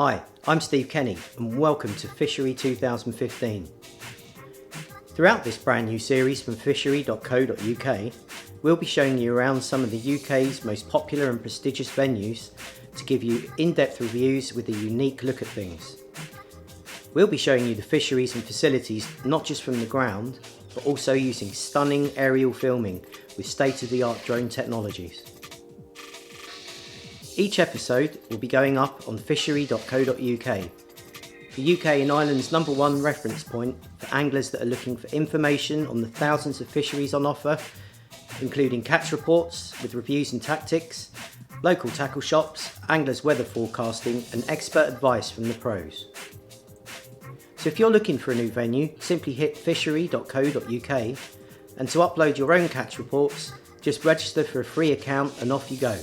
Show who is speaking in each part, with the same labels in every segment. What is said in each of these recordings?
Speaker 1: Hi, I'm Steve Kenny and welcome to Fishery 2015. Throughout this brand new series from Fishery.co.uk, we'll be showing you around some of the UK's most popular and prestigious venues to give you in-depth reviews with a unique look at things. We'll be showing you the fisheries and facilities not just from the ground, but also using stunning aerial filming with state-of-the-art drone technologies. Each episode will be going up on Fishery.co.uk, the UK and Ireland's #1 reference point for anglers that are looking for information on the thousands of fisheries on offer, including catch reports with reviews and tactics, local tackle shops, anglers' weather forecasting and expert advice from the pros. So if you're looking for a new venue, simply hit Fishery.co.uk, and to upload your own catch reports, just register for a free account and off you go.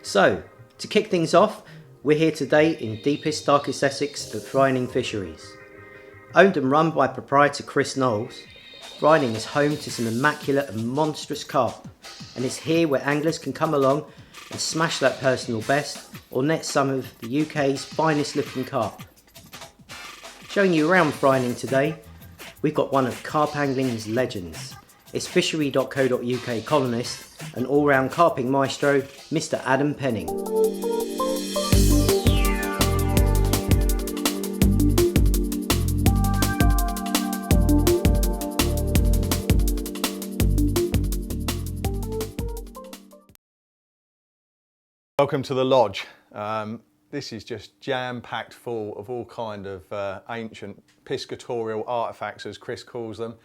Speaker 1: So, to kick things off, we're here today in deepest, darkest Essex at Fryerning Fisheries. Owned and run by proprietor Chris Knowles, Fryerning is home to some immaculate and monstrous carp, and it's here where anglers can come along and smash that personal best or net some of the UK's finest looking carp. Showing you around Fryerning today, we've got one of carp angling's legends. It's Fishery.co.uk columnist and all-round carping maestro, Mr. Adam Penning.
Speaker 2: Welcome to the lodge. This is just jam-packed full of all kind of ancient piscatorial artefacts, as Chris calls them.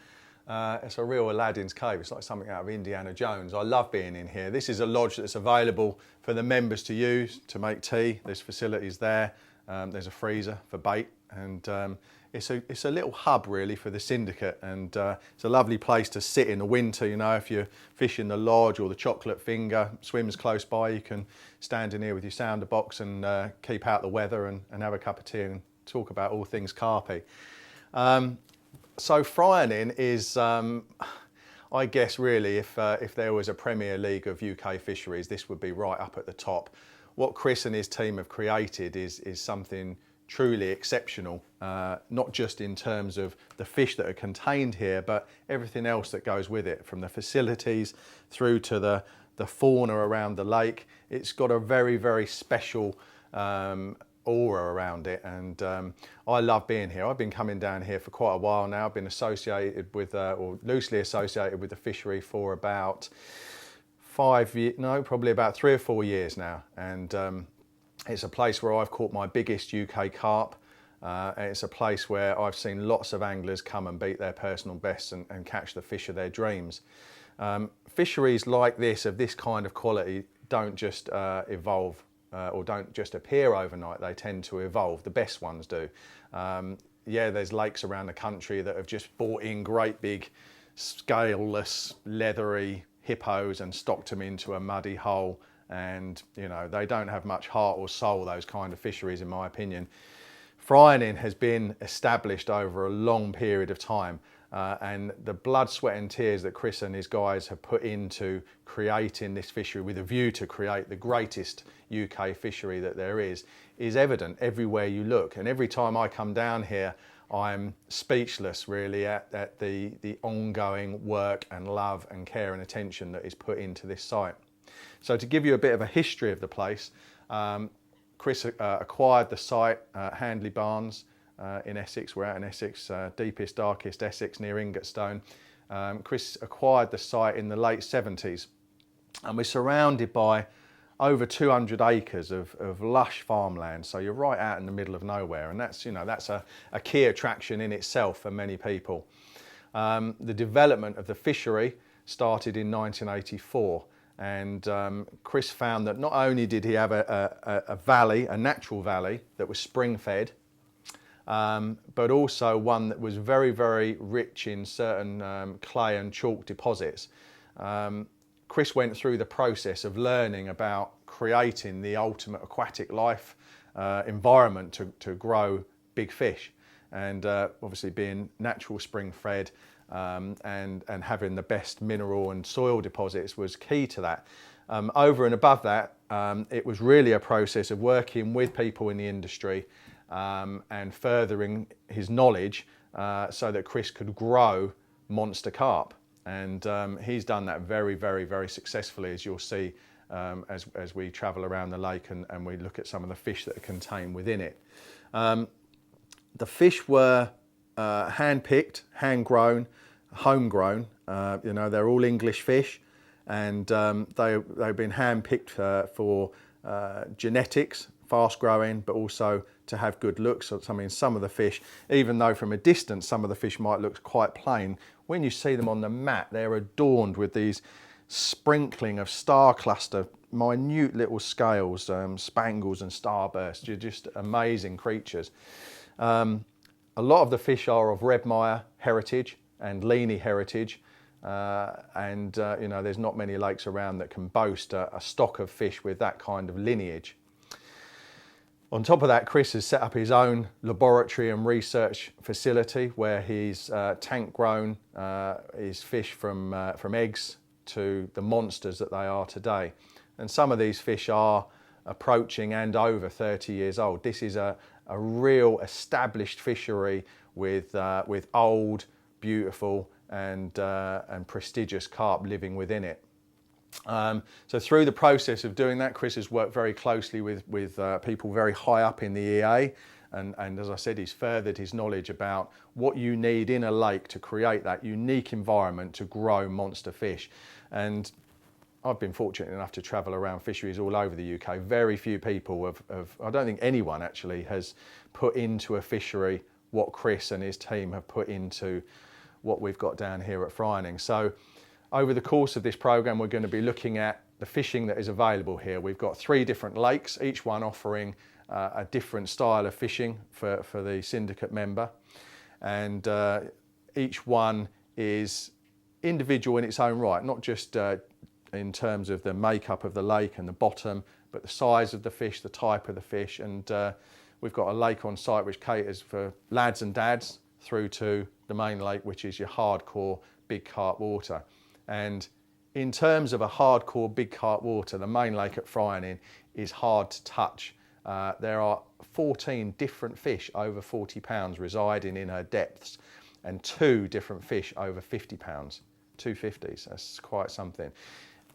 Speaker 2: It's a real Aladdin's cave. It's like something out of Indiana Jones. I love being in here. This is a lodge that's available for the members to use to make tea. There's facilities there. There's a freezer for bait, and it's a little hub really for the syndicate, and it's a lovely place to sit in the winter. You know, if you're fishing the lodge or the chocolate finger, swims close by, you can stand in here with your sounder box and keep out the weather and have a cup of tea and talk about all things carpy. So Fryerning is, I guess really, if there was a Premier League of UK fisheries, this would be right up at the top. What Chris and his team have created is something truly exceptional, not just in terms of the fish that are contained here, but everything else that goes with it, from the facilities through to the fauna around the lake. It's got a very, very special aura around it, and I love being here. I've been coming down here for quite a while now. I've been associated with, or loosely associated with the fishery for about 5 years, no, probably about 3 or 4 years now. And it's a place where I've caught my biggest UK carp. And it's a place where I've seen lots of anglers come and beat their personal bests and catch the fish of their dreams. Fisheries like this, of this kind of quality, don't just evolve or don't just appear overnight. They tend to evolve. The best ones do. Yeah, there's lakes around the country that have just brought in great big scaleless leathery hippos and stocked them into a muddy hole, and you know, they don't have much heart or soul, those kind of fisheries, in my opinion. Fryerning has been established over a long period of time, and the blood, sweat and tears that Chris and his guys have put into creating this fishery with a view to create the greatest UK fishery that there is evident everywhere you look. And every time I come down here, I'm speechless really at the ongoing work and love and care and attention that is put into this site. So to give you a bit of a history of the place, Chris acquired the site at Handley Barnes in Essex. We're out in Essex, deepest, darkest Essex near Ingatestone. Chris acquired the site in the late 70s, and we're surrounded by over 200 acres of lush farmland. So you're right out in the middle of nowhere, and that's, you know, that's a key attraction in itself for many people. The development of the fishery started in 1984. And Chris found that not only did he have a valley, a natural valley that was spring fed, but also one that was very, very rich in certain clay and chalk deposits. Chris went through the process of learning about creating the ultimate aquatic life environment to grow big fish, and obviously being natural spring fed and having the best mineral and soil deposits was key to that. Over and above that, it was really a process of working with people in the industry and furthering his knowledge so that Chris could grow monster carp. And he's done that very, very, very successfully, as you'll see as we travel around the lake and we look at some of the fish that are contained within it. The fish were hand-picked, hand-grown, homegrown. You know, they're all English fish, and they've been hand-picked for genetics, fast-growing, but also to have good looks. So, I mean, some of the fish, even though from a distance some of the fish might look quite plain, when you see them on the mat, they're adorned with these sprinkling of star cluster, minute little scales, spangles and starbursts. You're just amazing creatures. A lot of the fish are of Redmire heritage and Leany heritage, you know, there's not many lakes around that can boast a stock of fish with that kind of lineage. On top of that, Chris has set up his own laboratory and research facility where he's tank grown his fish from eggs to the monsters that they are today. And some of these fish are approaching and over 30 years old. This is a real established fishery with old, beautiful and prestigious carp living within it. So through the process of doing that, Chris has worked very closely with people very high up in the EA, and as I said, he's furthered his knowledge about what you need in a lake to create that unique environment to grow monster fish. And I've been fortunate enough to travel around fisheries all over the UK. Very few people have I don't think anyone actually has put into a fishery what Chris and his team have put into what we've got down here at Fryerning. So over the course of this program, we're going to be looking at the fishing that is available here. We've got 3 different lakes, each one offering a different style of fishing for the syndicate member. And each one is individual in its own right, not just in terms of the makeup of the lake and the bottom, but the size of the fish, the type of the fish. And we've got a lake on site which caters for lads and dads through to the main lake, which is your hardcore big carp water. And in terms of a hardcore big carp water, the main lake at Fryerning is hard to touch. There are 14 different fish over 40 pounds residing in her depths, and 2 different fish over 50 pounds, 250s. That's quite something.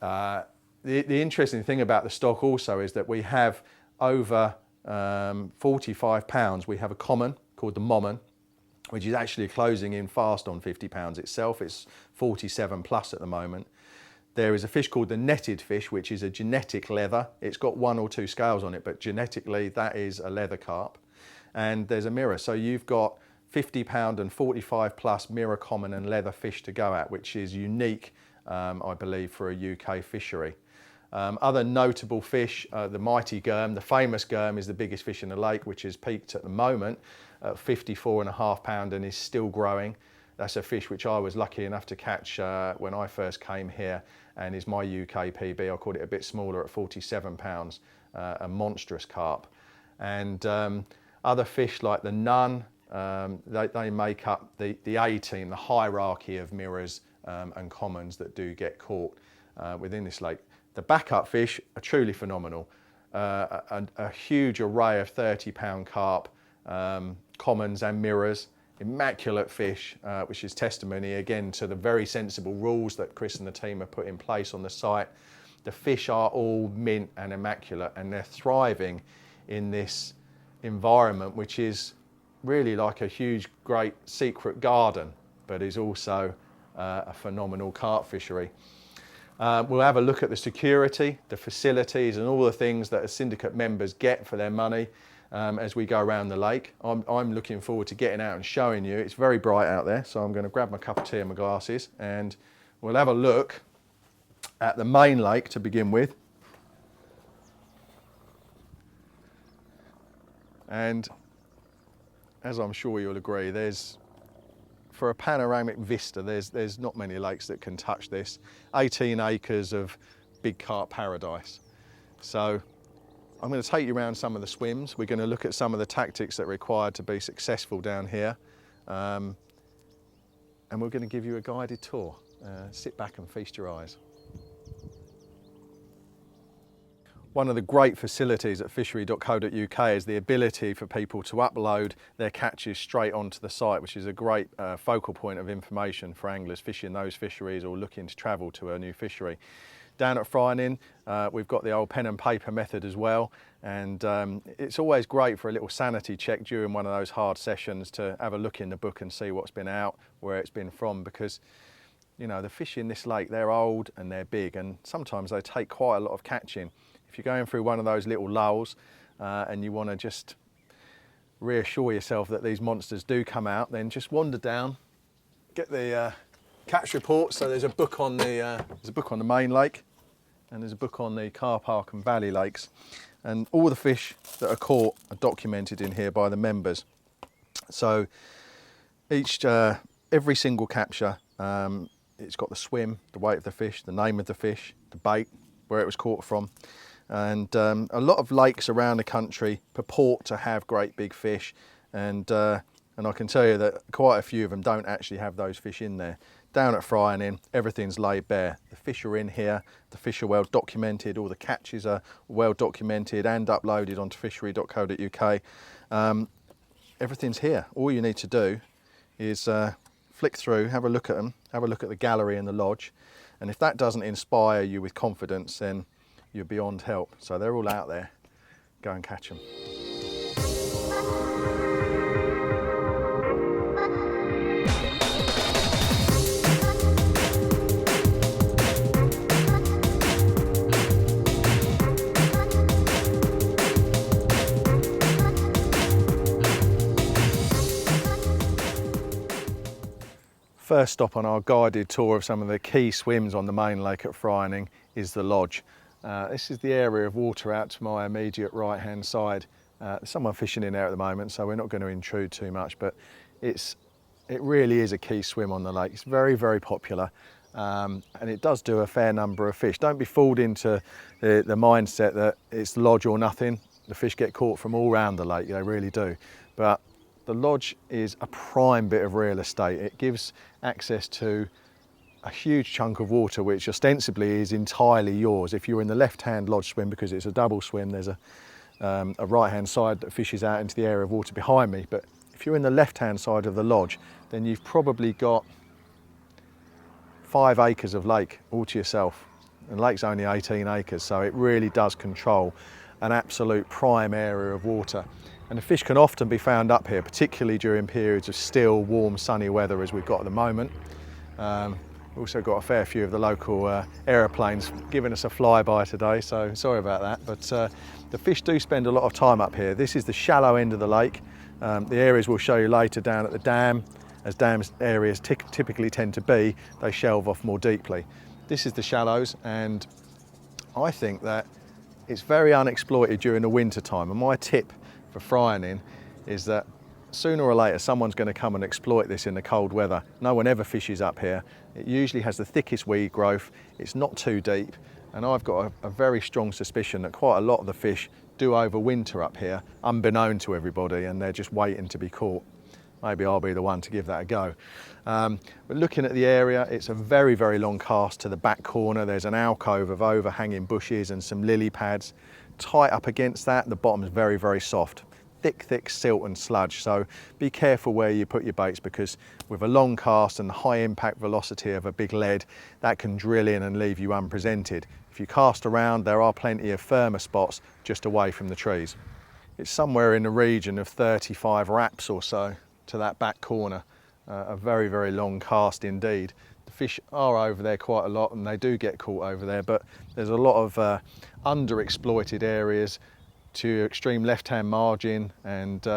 Speaker 2: The interesting thing about the stock also is that we have over 45 pounds. We have a common called the Mommon, which is actually closing in fast on 50 pounds itself. It's 47 plus at the moment. There is a fish called the netted fish, which is a genetic leather. It's got 1 or 2 scales on it, but genetically that is a leather carp. And there's a mirror. So you've got 50 pound and 45 plus mirror common and leather fish to go at, which is unique, I believe, for a UK fishery. Other notable fish, the mighty germ. The famous germ is the biggest fish in the lake, which is peaked at the moment at 54.5 pound and is still growing. That's a fish which I was lucky enough to catch when I first came here, and is my UK PB. I caught it a bit smaller at 47 pounds, a monstrous carp. And other fish like the nun, they make up the A team, the hierarchy of mirrors and commons that do get caught within this lake. The backup fish are truly phenomenal. A huge array of 30-pound carp, commons and mirrors, immaculate fish, which is testimony again to the very sensible rules that Chris and the team have put in place on the site. The fish are all mint and immaculate, and they're thriving in this environment, which is really like a huge, great secret garden, but is also a phenomenal carp fishery. We'll have a look at the security, the facilities, and all the things that syndicate members get for their money as we go around the lake. I'm looking forward to getting out and showing you. It's very bright out there, so I'm going to grab my cup of tea and my glasses, and we'll have a look at the main lake to begin with. And as I'm sure you'll agree, for a panoramic vista, there's not many lakes that can touch this. 18 acres of big carp paradise. So I'm going to take you around some of the swims. We're going to look at some of the tactics that are required to be successful down here. And we're going to give you a guided tour. Sit back and feast your eyes. One of the great facilities at Fishery.co.uk is the ability for people to upload their catches straight onto the site, which is a great focal point of information for anglers fishing those fisheries or looking to travel to a new fishery. Down at Fryerning, we've got the old pen and paper method as well, and it's always great for a little sanity check during one of those hard sessions to have a look in the book and see what's been out, where it's been from, because you know, the fish in this lake, they're old and they're big, and sometimes they take quite a lot of catching. If you're going through one of those little lulls and you want to just reassure yourself that these monsters do come out, then just wander down, get the catch report. So there's a book on the main lake, and there's a book on the car park and valley lakes, and all the fish that are caught are documented in here by the members. So every single capture, it's got the swim, the weight of the fish, the name of the fish, the bait, where it was caught from. And a lot of lakes around the country purport to have great big fish, and I can tell you that quite a few of them don't actually have those fish in there. Down at Fryerning, everything's laid bare. The fish are in here, the fish are well documented, all the catches are well documented and uploaded onto Fishery.co.uk. Everything's here. All you need to do is flick through, have a look at them, have a look at the gallery and the lodge, and if that doesn't inspire you with confidence, then you're beyond help. So they're all out there. Go and catch them. First stop on our guided tour of some of the key swims on the main lake at Fryerning is the lodge. This is the area of water out to my immediate right hand side. There's someone fishing in there at the moment, so we're not going to intrude too much, but it really is a key swim on the lake. It's very, very popular, and it does do a fair number of fish. Don't be fooled into the mindset that it's lodge or nothing. The fish get caught from all around the lake, they really do. But the lodge is a prime bit of real estate. It gives access to a huge chunk of water which ostensibly is entirely yours. If you're in the left-hand lodge swim, because it's a double swim, there's a right-hand side that fishes out into the area of water behind me. But if you're in the left-hand side of the lodge, then you've probably got 5 acres of lake all to yourself. And the lake's only 18 acres, so it really does control an absolute prime area of water. And the fish can often be found up here, particularly during periods of still, warm, sunny weather as we've got at the moment. We've also got a fair few of the local aeroplanes giving us a flyby today, so sorry about that. But the fish do spend a lot of time up here. This is the shallow end of the lake. The areas we'll show you later down at the dam, as dam areas typically tend to be, they shelve off more deeply. This is the shallows, and I think that it's very unexploited during the winter time. And my tip for Fryerning is that sooner or later someone's going to come and exploit this in the cold weather. No one ever fishes up here. It usually has the thickest weed growth, it's not too deep, and I've got a very strong suspicion that quite a lot of the fish do overwinter up here, unbeknown to everybody, and they're just waiting to be caught. Maybe I'll be the one to give that a go. But looking at the area, it's a very, very long cast to the back corner. There's an alcove of overhanging bushes and some lily pads. Tight up against that, the bottom's very, very soft. Thick silt and sludge, so be careful where you put your baits, because with a long cast and the high impact velocity of a big lead, that can drill in and leave you unpresented. If you cast around, there are plenty of firmer spots just away from the trees. It's somewhere in the region of 35 wraps or so to that back corner. A very, very long cast indeed. The fish are over there quite a lot, and they do get caught over there, but there's a lot of underexploited areas to extreme left-hand margin and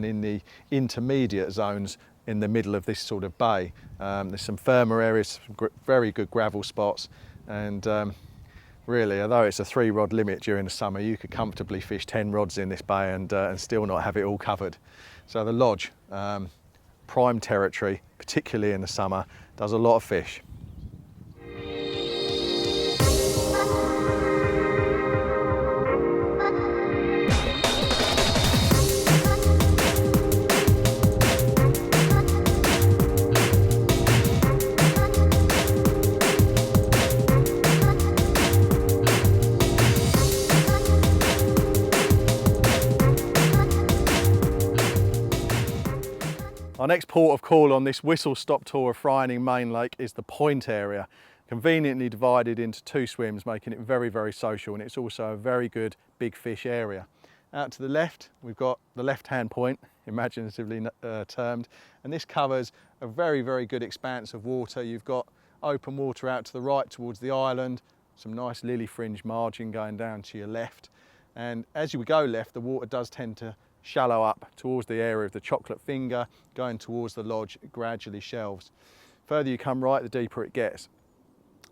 Speaker 2: in the intermediate zones in the middle of this sort of bay. There's some firmer areas, some very good gravel spots, and really, although it's a 3-rod limit during the summer, you could comfortably fish 10 rods in this bay and still not have it all covered. So the lodge, prime territory, particularly in the summer, does a lot of fish. Our next port of call on this whistle-stop tour of Fryerning Main Lake is the point area, conveniently divided into 2 swims, making it very, very social, and it's also a very good big fish area. Out to the left, we've got the left-hand point, imaginatively termed, and this covers a very, very good expanse of water. You've got open water out to the right towards the island, some nice lily fringe margin going down to your left, and as you go left, the water does tend to shallow up towards the area of the chocolate finger, going towards the lodge, it gradually shelves. Further you come right, the deeper it gets.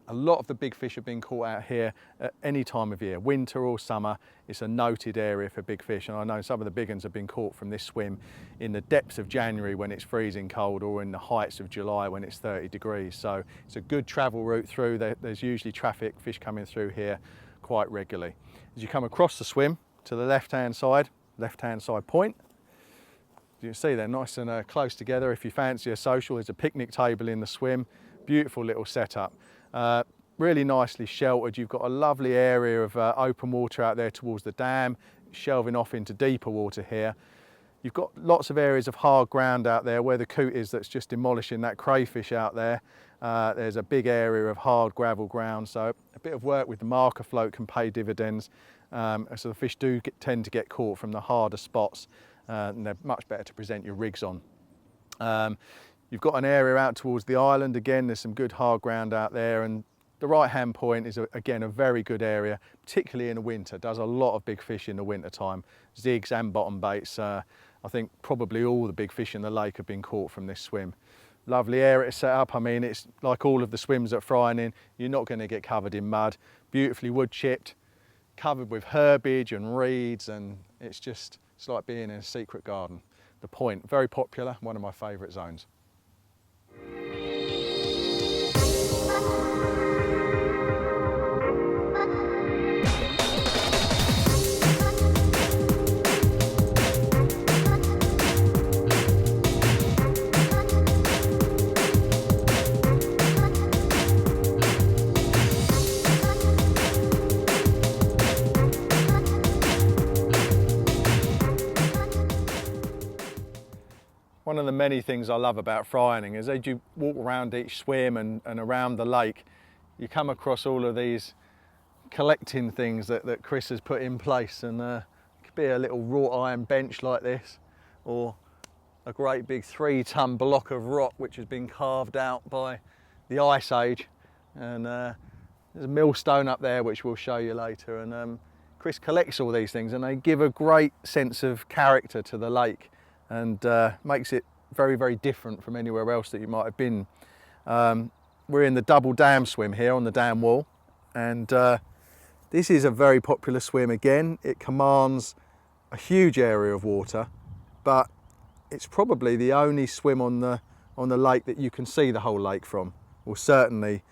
Speaker 2: A lot of the big fish have been caught out here at any time of year, winter or summer. It's a noted area for big fish, and I know some of the big ones have been caught from this swim in the depths of January when it's freezing cold, or in the heights of July when it's 30 degrees. So it's a good travel route through. There's usually traffic, fish coming through here quite regularly. As you come across the swim to the left-hand side point, you can see they're nice and close together. If you fancy a social, there's a picnic table in the swim. Beautiful little setup. Really nicely sheltered. You've got a lovely area of open water out there towards the dam, shelving off into deeper water here. You've got lots of areas of hard ground out there where the coot is that's just demolishing that crayfish out there. There's a big area of hard gravel ground, so a bit of work with the marker float can pay dividends. So the fish do tend to get caught from the harder spots, and they're much better to present your rigs on. You've got an area out towards the island. Again, there's some good hard ground out there, and the right-hand point is, again, a very good area, particularly in the winter. Does a lot of big fish in the winter time, zigs and bottom baits. I think probably all the big fish in the lake have been caught from this swim. Lovely area to set up. I mean, it's like all of the swims at Fryerning, you're not going to get covered in mud. Beautifully wood chipped, covered with herbage and reeds, and it's like being in a secret garden. The point, very popular, one of my favourite zones. One of the many things I love about Fryerning is as you walk around each swim and around the lake, you come across all of these collecting things that Chris has put in place, and it could be a little wrought iron bench like this, or a great big 3-ton block of rock which has been carved out by the Ice Age, and there's a millstone up there which we'll show you later, and Chris collects all these things, and they give a great sense of character to the lake, and makes it very, very different from anywhere else that you might have been. We're in the double dam swim here on the dam wall, and this is a very popular swim again. It commands a huge area of water, but it's probably the only swim on the lake that you can see the whole lake from, or certainly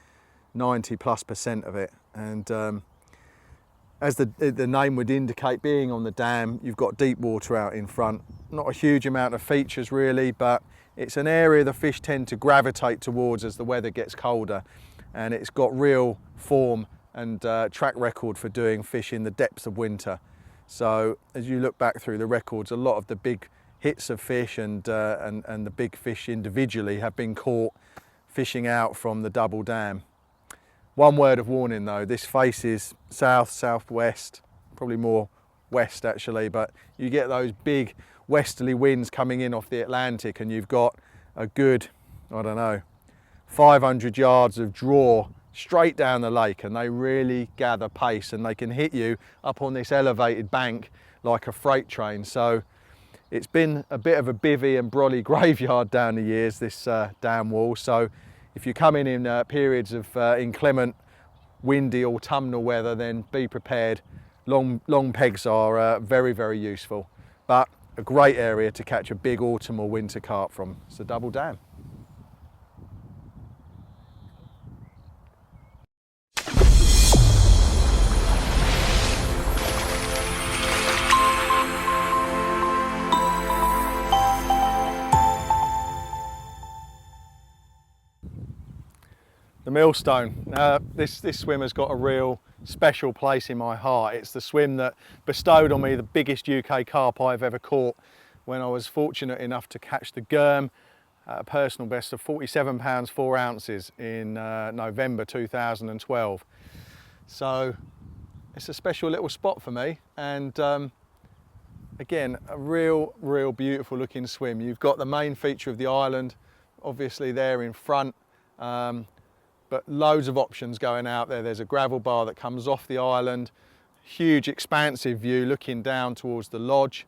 Speaker 2: 90+% of it. And as the name would indicate, being on the dam, you've got deep water out in front. Not a huge amount of features really, but it's an area the fish tend to gravitate towards as the weather gets colder, and it's got real form and track record for doing fish in the depths of winter. So as you look back through the records, a lot of the big hits of fish and the big fish individually have been caught fishing out from the double dam. One word of warning though, this faces south, southwest, probably more west actually, but you get those big westerly winds coming in off the Atlantic, and you've got a good, I don't know, 500 yards of draw straight down the lake, and they really gather pace, and they can hit you up on this elevated bank like a freight train. So it's been a bit of a bivvy and brolly graveyard down the years, this dam wall. So if you come in periods of inclement, windy autumnal weather, then be prepared. Long pegs are very, very useful, but a great area to catch a big autumn or winter carp from. It's a double dam. The Millstone. This swim has got a real special place in my heart. It's the swim that bestowed on me the biggest UK carp I've ever caught when I was fortunate enough to catch the germ at a personal best of £47 4 ounces in November 2012. So it's a special little spot for me, and again, a real beautiful looking swim. You've got the main feature of the island obviously there in front, but loads of options going out there. There's a gravel bar that comes off the island, huge expansive view looking down towards the lodge,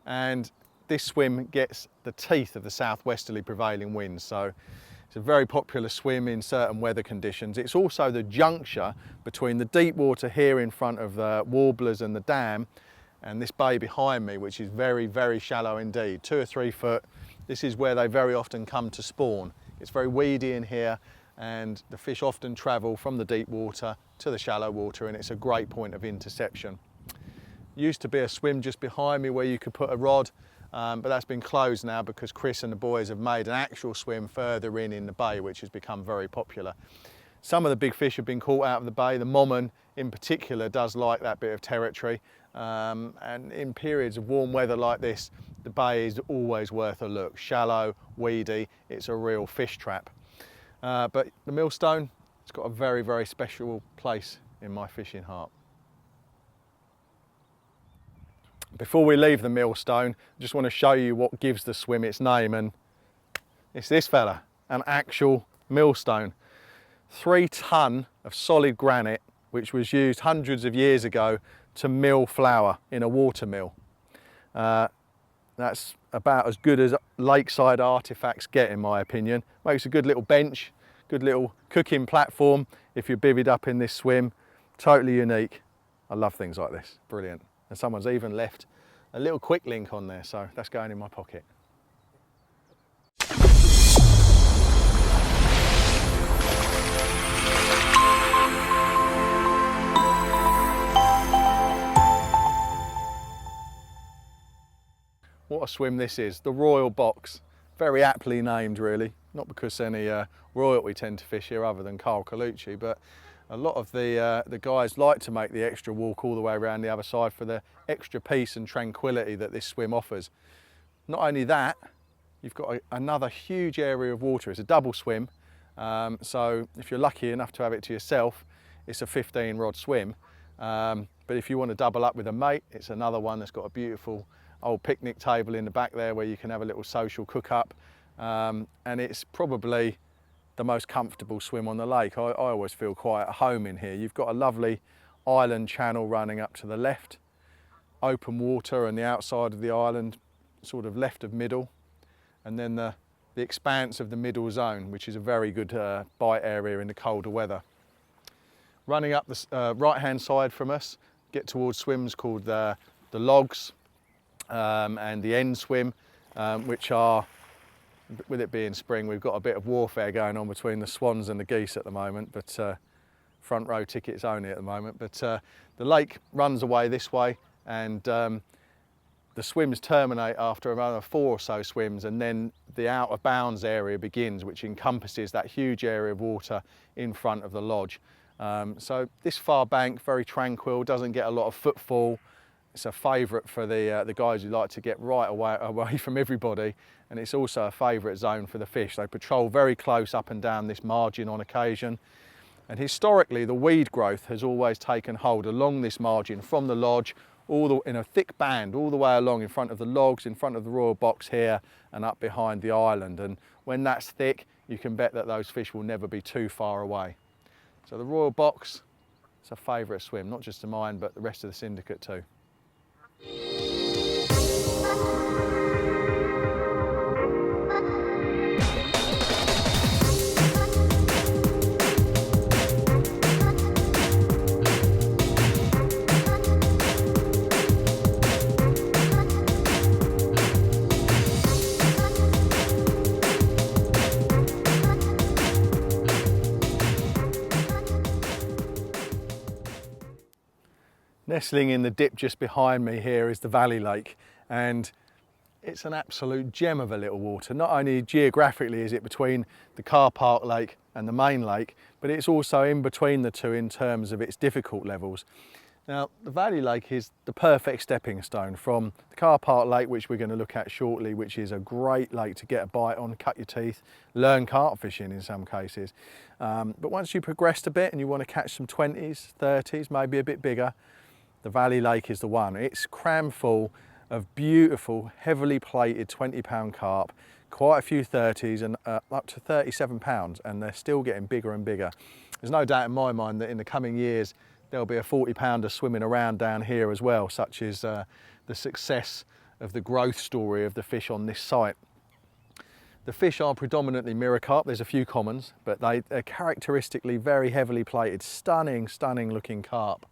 Speaker 2: and this swim gets the teeth of the southwesterly prevailing winds, so it's a very popular swim in certain weather conditions. It's also the juncture between the deep water here in front of the warblers and the dam and this bay behind me, which is very shallow indeed, 2 or 3 foot. This is where they very often come to spawn. It's very weedy in here, and the fish often travel from the deep water to the shallow water, and it's a great point of interception. Used to be a swim just behind me where you could put a rod, but that's been closed now because Chris and the boys have made an actual swim further in the bay, which has become very popular. Some of the big fish have been caught out of the bay. The Mommon in particular does like that bit of territory, and in periods of warm weather like this, the bay is always worth a look. Shallow, weedy, it's a real fish trap. But the Millstone, it's got a very special place in my fishing heart. Before we leave the Millstone, I just want to show you what gives the swim its name, and it's this fella, an actual millstone. 3 ton of solid granite, which was used hundreds of years ago to mill flour in a water mill. That's about as good as lakeside artifacts get, in my opinion. Makes a good little bench, good little cooking platform if you're bivvied up in this swim. Totally unique. I love things like this, brilliant. And someone's even left a little quick link on there, so that's going in my pocket. What a swim this is, the Royal Box. Very aptly named really, not because any royalty tend to fish here other than Carl Colucci, but a lot of the guys like to make the extra walk all the way around the other side for the extra peace and tranquility that this swim offers. Not only that, you've got another huge area of water. It's a double swim, so if you're lucky enough to have it to yourself, it's a 15 rod swim. But if you want to double up with a mate, it's another one that's got a beautiful old picnic table in the back there where you can have a little social cook up, and it's probably the most comfortable swim on the lake. I always feel quite at home in here. You've got a lovely island channel running up to the left, open water on the outside of the island, sort of left of middle, and then the expanse of the middle zone, which is a very good bite area in the colder weather. Running up the right hand side from us, get towards swims called the logs and the end swim, which are, with it being spring, we've got a bit of warfare going on between the swans and the geese at the moment, but front row tickets only at the moment. But the lake runs away this way, and the swims terminate after another 4 or so swims, and then the out of bounds area begins, which encompasses that huge area of water in front of the lodge. So this far bank, very tranquil, doesn't get a lot of footfall. It's a favourite for the guys who like to get right away from everybody, and it's also a favourite zone for the fish. They patrol very close up and down this margin on occasion, and historically the weed growth has always taken hold along this margin from the lodge in a thick band all the way along in front of the logs, in front of the Royal Box here, and up behind the island. And when that's thick, you can bet that those fish will never be too far away. So the Royal Box, it's a favourite swim, not just of mine but the rest of the syndicate too. Nestling in the dip just behind me here is the Valley Lake, and it's an absolute gem of a little water. Not only geographically is it between the car park lake and the main lake, but it's also in between the two in terms of its difficult levels. Now, the Valley Lake is the perfect stepping stone from the car park lake, which we're going to look at shortly, which is a great lake to get a bite on, cut your teeth, learn carp fishing in some cases. But once you progressed a bit and you want to catch some 20s, 30s, maybe a bit bigger, the Valley Lake is the one. It's crammed full of beautiful, heavily plated 20-pound carp, quite a few 30s and up to 37 pounds, and they're still getting bigger and bigger. There's no doubt in my mind that in the coming years, there'll be a 40-pounder swimming around down here as well, such as the success of the growth story of the fish on this site. The fish are predominantly mirror carp. There's a few commons, but they're characteristically very heavily plated, stunning, stunning looking carp.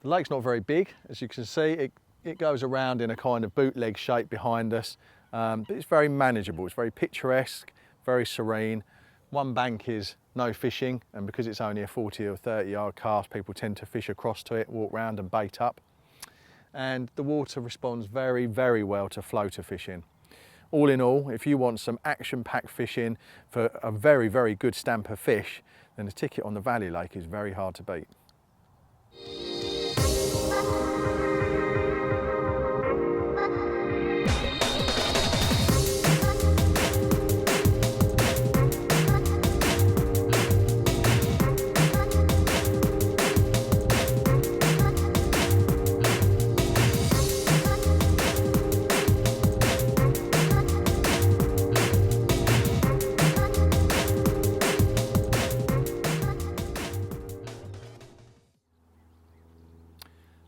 Speaker 2: The lake's not very big, as you can see. It goes around in a kind of bootleg shape behind us, but it's very manageable. It's very picturesque, very serene. One bank is no fishing, and because it's only a 40 or 30 yard cast, people tend to fish across to it, walk round and bait up. And the water responds very, very well to floater fishing. All in all, if you want some action-packed fishing for a very, very good stamp of fish, then the ticket on the Valley Lake is very hard to beat.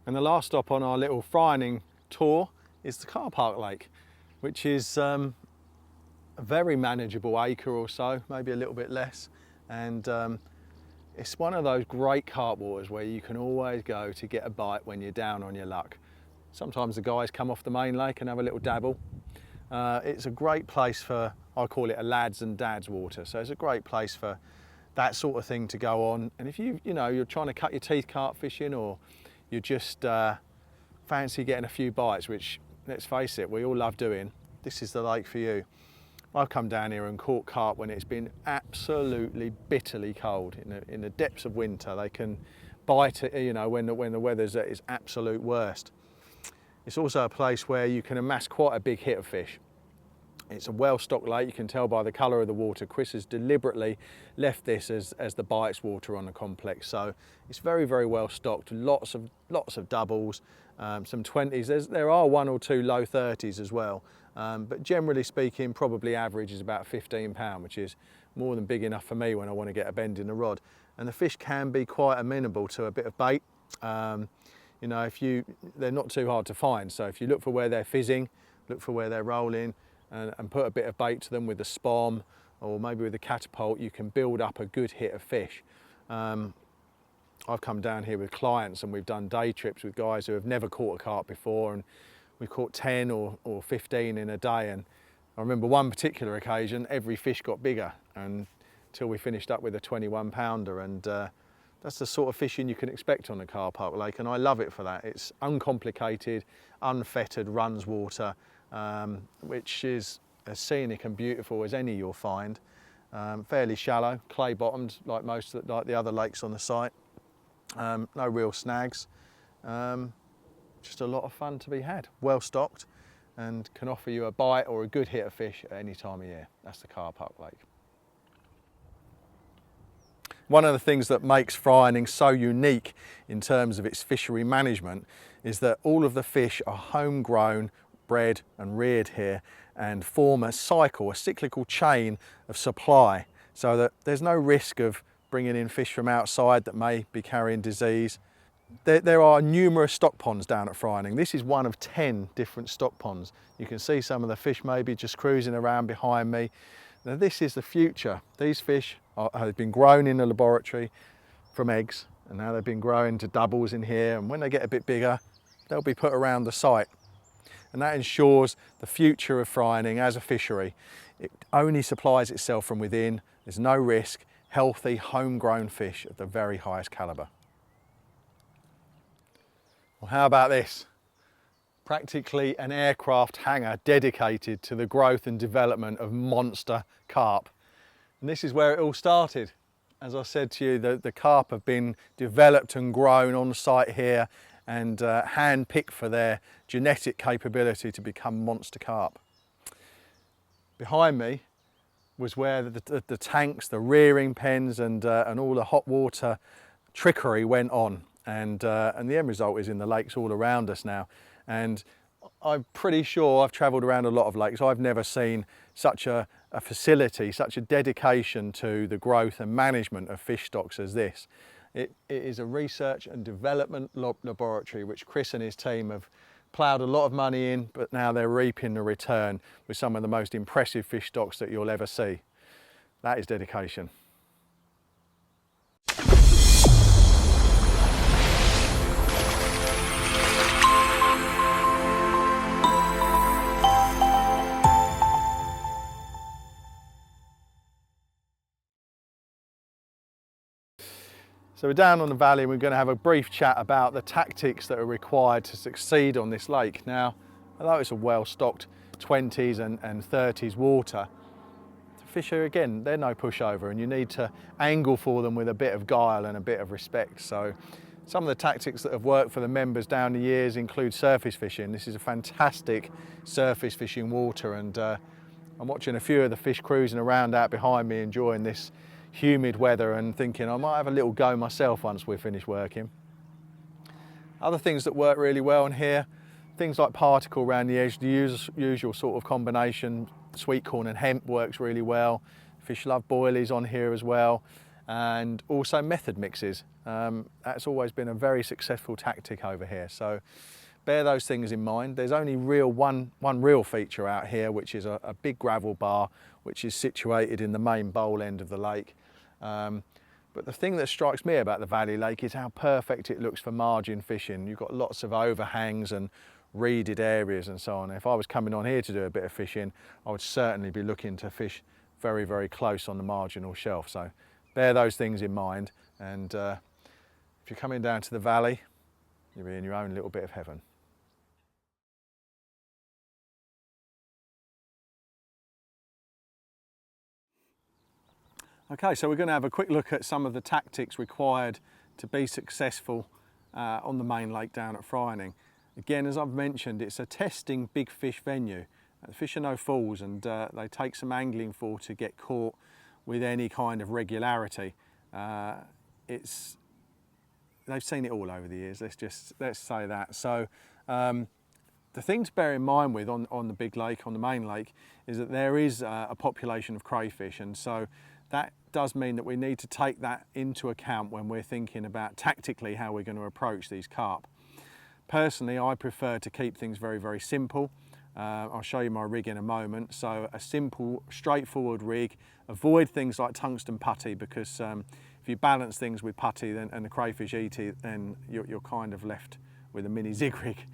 Speaker 2: And the last stop on our little Fryerning tour is the car park lake, which is a very manageable acre or so, maybe a little bit less. And it's one of those great carp waters where you can always go to get a bite when you're down on your luck. Sometimes the guys come off the main lake and have a little dabble. It's a great place for, I call it a lads and dads water. So it's a great place for that sort of thing to go on. And if you're trying to cut your teeth carp fishing, or you just fancy getting a few bites, which, let's face it, we all love doing, this is the lake for you. I've come down here and caught carp when it's been absolutely bitterly cold. In the depths of winter, they can bite it, when the weather's at its absolute worst. It's also a place where you can amass quite a big hit of fish. It's a well-stocked lake. You can tell by the colour of the water. Chris has deliberately left this as the bites water on the complex, so it's very, very well stocked. Lots of doubles, some 20s. There are one or two low 30s as well, but generally speaking, probably average is about 15 pound, which is more than big enough for me when I want to get a bend in the rod. And the fish can be quite amenable to a bit of bait. They're not too hard to find. So if you look for where they're fizzing, look for where they're rolling, and put a bit of bait to them with the spom or maybe with the catapult, you can build up a good hit of fish. I've come down here with clients and we've done day trips with guys who have never caught a carp before, and we caught 10 or 15 in a day. And I remember one particular occasion, every fish got bigger until we finished up with a 21 pounder. And that's the sort of fishing you can expect on a car park lake, and I love it for that. It's uncomplicated, unfettered, runs water, which is as scenic and beautiful as any you'll find. Fairly shallow, clay bottomed like like the other lakes on the site. No real snags. Just a lot of fun to be had. Well stocked, and can offer you a bite or a good hit of fish at any time of year. That's the car park lake. One of the things that makes Fryerning so unique in terms of its fishery management is that all of the fish are homegrown, bred and reared here, and form a cyclical chain of supply, so that there's no risk of bringing in fish from outside that may be carrying disease. There are numerous stock ponds down at Fryerning. This is one of 10 different stock ponds. You can see some of the fish maybe just cruising around behind me. Now this is the future. These fish have been grown in the laboratory from eggs, and now they've been grown to doubles in here, and when they get a bit bigger, they'll be put around the site. And that ensures the future of Fryerning as a fishery. It only supplies itself from within. There's no risk. Healthy, homegrown fish of the very highest calibre. Well, how about this? Practically an aircraft hangar dedicated to the growth and development of monster carp. And this is where it all started. As I said to you, the carp have been developed and grown on site here and hand-picked for their genetic capability to become monster carp. Behind me was where the tanks, the rearing pens and all the hot water trickery went on, and the end result is in the lakes all around us now. And I'm pretty sure, I've travelled around a lot of lakes, I've never seen such a facility, such a dedication to the growth and management of fish stocks as this. It is a research and development laboratory which Chris and his team have ploughed a lot of money in, but now they're reaping the return with some of the most impressive fish stocks that you'll ever see. That is dedication. So we're down on the valley and we're going to have a brief chat about the tactics that are required to succeed on this lake. Now, although it's a well-stocked 20s and 30s water, the fish are, again, they're no pushover, and you need to angle for them with a bit of guile and a bit of respect. So some of the tactics that have worked for the members down the years include surface fishing. This is a fantastic surface fishing water, and I'm watching a few of the fish cruising around out behind me enjoying this humid weather and thinking I might have a little go myself once we're finished working. Other things that work really well in here, things like particle around the edge, the usual sort of combination, sweet corn and hemp works really well. Fish love boilies on here as well, and also method mixes. That's always been a very successful tactic over here, so bear those things in mind. There's only one real feature out here, which is a big gravel bar which is situated in the main bowl end of the lake. But the thing that strikes me about the Valley Lake is how perfect it looks for margin fishing. You've got lots of overhangs and reeded areas and so on. If I was coming on here to do a bit of fishing, I would certainly be looking to fish very, very close on the marginal shelf. So bear those things in mind, and if you're coming down to the valley, you'll be in your own little bit of heaven. Okay, so we're going to have a quick look at some of the tactics required to be successful on the main lake down at Fryerning. Again, as I've mentioned, it's a testing big fish venue. The fish are no fools, and they take some angling for to get caught with any kind of regularity. They've seen it all over the years, let's say that. So the thing to bear in mind with on the big lake, on the main lake, is that there is a population of crayfish, and so that does mean that we need to take that into account when we're thinking about tactically how we're going to approach these carp. Personally, I prefer to keep things very, very simple. I'll show you my rig in a moment. So a simple, straightforward rig. Avoid things like tungsten putty, because if you balance things with putty and the crayfish eat it, then you're kind of left with a mini zig rig.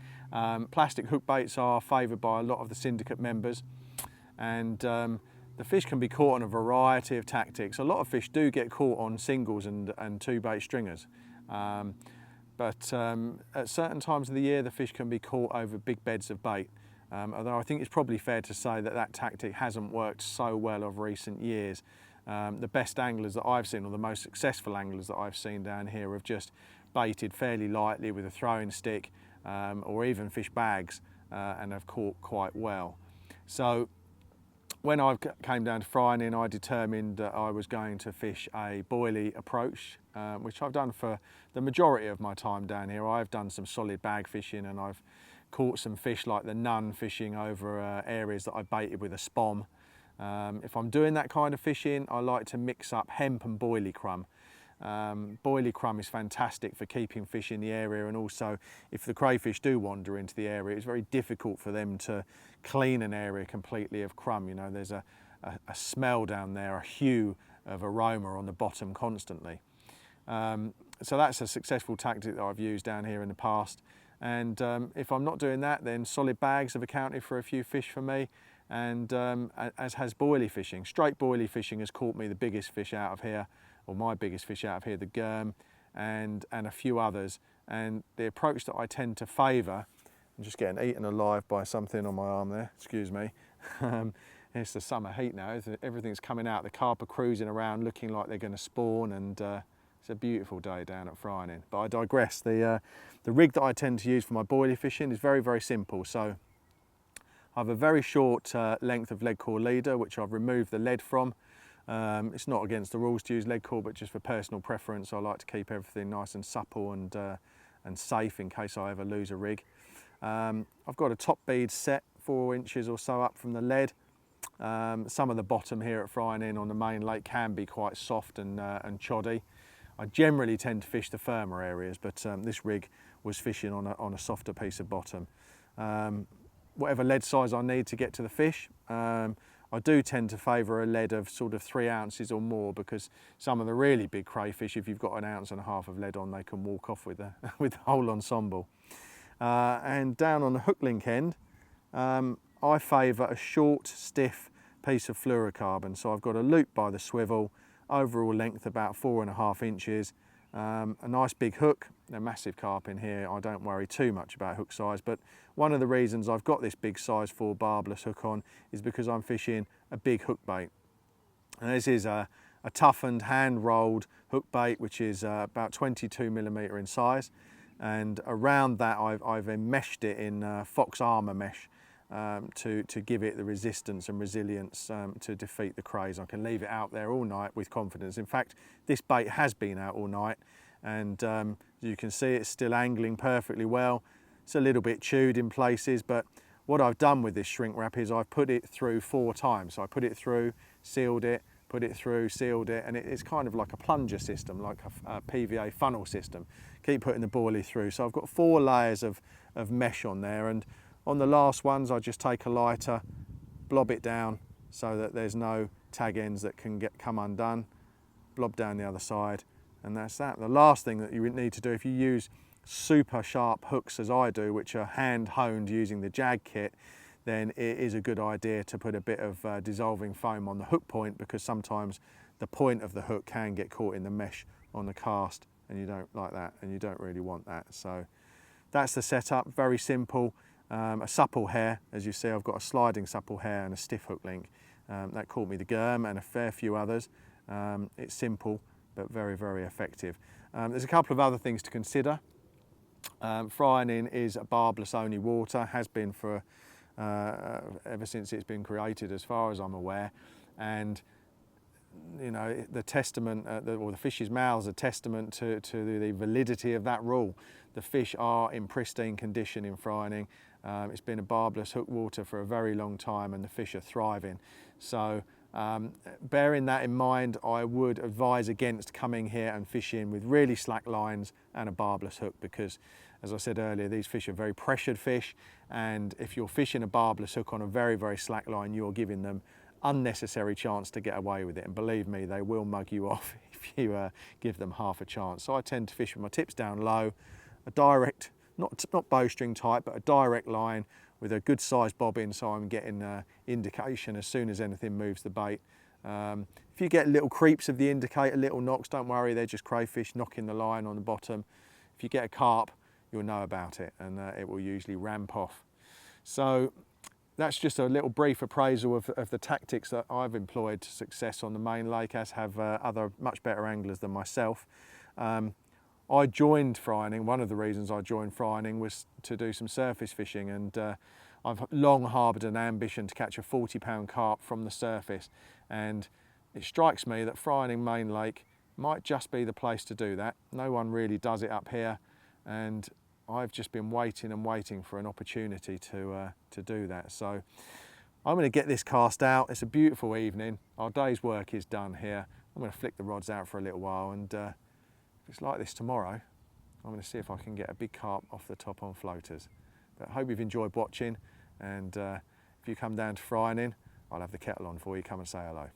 Speaker 2: Plastic hook baits are favoured by a lot of the syndicate members, and the fish can be caught on a variety of tactics. A lot of fish do get caught on singles and two bait stringers. But at certain times of the year, the fish can be caught over big beds of bait. Although I think it's probably fair to say that that tactic hasn't worked so well of recent years. The best anglers that I've seen, or the most successful anglers that I've seen down here, have just baited fairly lightly with a throwing stick or even fish bags and have caught quite well. So when I came down to Fryerning, I determined that I was going to fish a boilie approach, which I've done for the majority of my time down here. I've done some solid bag fishing, and I've caught some fish like the nun fishing over areas that I baited with a spom. If I'm doing that kind of fishing, I like to mix up hemp and boilie crumb. Boilie crumb is fantastic for keeping fish in the area, and also if the crayfish do wander into the area, it's very difficult for them to clean an area completely of crumb. You know, there's a smell down there, a hue of aroma on the bottom constantly. So that's a successful tactic that I've used down here in the past. And if I'm not doing that, then solid bags have accounted for a few fish for me, and as has boilie fishing. Straight boilie fishing has caught me the biggest fish out of here, or my biggest fish out of here, the germ, and a few others. And the approach that I tend to favour, I'm just getting eaten alive by something on my arm there, excuse me. it's the summer heat now. Everything's coming out. The carp are cruising around looking like they're going to spawn, and it's a beautiful day down at Fryerning. But I digress. The rig that I tend to use for my boilie fishing is very, very simple. So I have a very short length of lead core leader, which I've removed the lead from. It's not against the rules to use lead core, but just for personal preference, I like to keep everything nice and supple and safe in case I ever lose a rig. I've got a top bead set 4 inches or so up from the lead. Some of the bottom here at Fryerning on the main lake can be quite soft and choddy. I generally tend to fish the firmer areas, but this rig was fishing on a softer piece of bottom. Whatever lead size I need to get to the fish, I do tend to favour a lead of sort of 3 ounces or more, because some of the really big crayfish, if you've got 1.5 ounces of lead on, they can walk off with the whole ensemble. And down on the hook link end, I favour a short, stiff piece of fluorocarbon. So I've got a loop by the swivel, overall length about 4.5 inches, a nice big hook. They're massive carp in here. I don't worry too much about hook size, but one of the reasons I've got this big size 4 barbless hook on is because I'm fishing a big hook bait. And this is a toughened, hand-rolled hook bait, which is about 22mm in size. And around that I've enmeshed it in fox armour mesh to give it the resistance and resilience to defeat the crays. I can leave it out there all night with confidence. In fact, this bait has been out all night, and you can see it's still angling perfectly well. It's a little bit chewed in places, but what I've done with this shrink wrap is I've put it through 4 times. So I put it through, sealed it, put it through, sealed it, and it's kind of like a plunger system, like a PVA funnel system. Keep putting the boilie through. So I've got 4 layers of mesh on there, and on the last ones I just take a lighter, blob it down so that there's no tag ends that can come undone, blob down the other side, and that's that. The last thing that you need to do, if you use super sharp hooks as I do, which are hand honed using the Jag kit, then it is a good idea to put a bit of dissolving foam on the hook point, because sometimes the point of the hook can get caught in the mesh on the cast, and you don't like that, and you don't really want that. So that's the setup, very simple. A supple hair, as you see, I've got a sliding supple hair and a stiff hook link. That caught me the germ and a fair few others. It's simple, but very, very effective. There's a couple of other things to consider. Fryerning is a barbless only water, has been for ever since it's been created, as far as I'm aware. And you know, the testament, or the fish's mouths are testament to the validity of that rule. The fish are in pristine condition in Fryerning. It's been a barbless hook water for a very long time, and the fish are thriving. So bearing that in mind, I would advise against coming here and fishing with really slack lines and a barbless hook, because as I said earlier, these fish are very pressured fish, and if you're fishing a barbless hook on a very, very slack line, you're giving them unnecessary chance to get away with it. And believe me, they will mug you off if you give them half a chance. So I tend to fish with my tips down low, a direct, not bowstring type, but a direct line with a good sized bobbin, so I'm getting indication as soon as anything moves the bait. If you get little creeps of the indicator, little knocks, don't worry, they're just crayfish knocking the line on the bottom. If you get a carp, you'll know about it, and it will usually ramp off. So that's just a little brief appraisal of the tactics that I've employed to success on the main lake, as have other much better anglers than myself. I joined Fryerning, one of the reasons I joined Fryerning was to do some surface fishing, and I've long harboured an ambition to catch a 40-pound carp from the surface, and it strikes me that Fryerning Main Lake might just be the place to do that. No one really does it up here, and I've just been waiting and waiting for an opportunity to do that. So I'm going to get this cast out. It's a beautiful evening. Our day's work is done here. I'm going to flick the rods out for a little while, and if it's like this tomorrow, I'm going to see if I can get a big carp off the top on floaters. But I hope you've enjoyed watching, and if you come down to Fryerning, I'll have the kettle on for you. Come and say hello.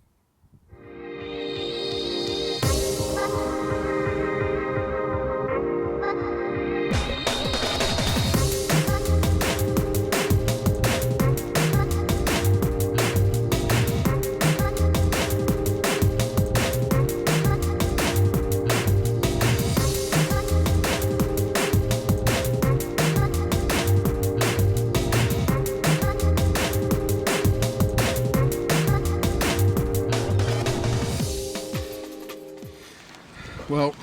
Speaker 2: Well,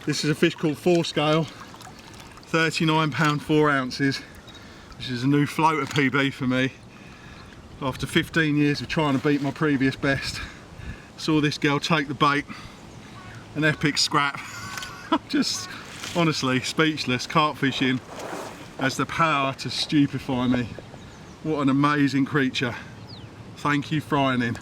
Speaker 2: this is a fish called 4 scale, 39 pound 4 ounces, which is a new floater PB for me. After 15 years of trying to beat my previous best, saw this girl take the bait, an epic scrap. I'm just honestly speechless. Carp fishing has the power to stupefy me. What an amazing creature. Thank you, Fryerning.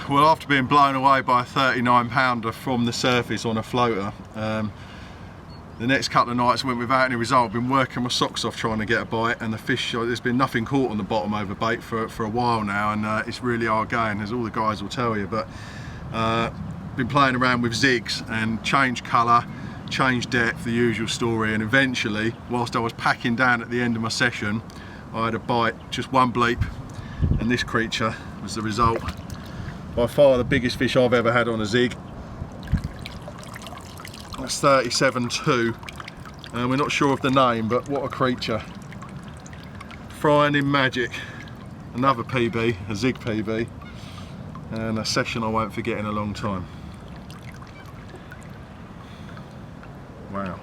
Speaker 2: Well, after being blown away by a 39 pounder from the surface on a floater, the next couple of nights went without any result. I've been working my socks off trying to get a bite, and the fish, there's been nothing caught on the bottom over bait for a while now, and it's really hard going, as all the guys will tell you. But been playing around with zigs and changed colour, changed depth, the usual story, and eventually, whilst I was packing down at the end of my session, I had a bite, just one bleep, and this creature was the result. By far the biggest fish I've ever had on a zig. That's 37.2. We're not sure of the name, but what a creature. Fryerning magic. Another PB, a zig PB, and a session I won't forget in a long time. Wow.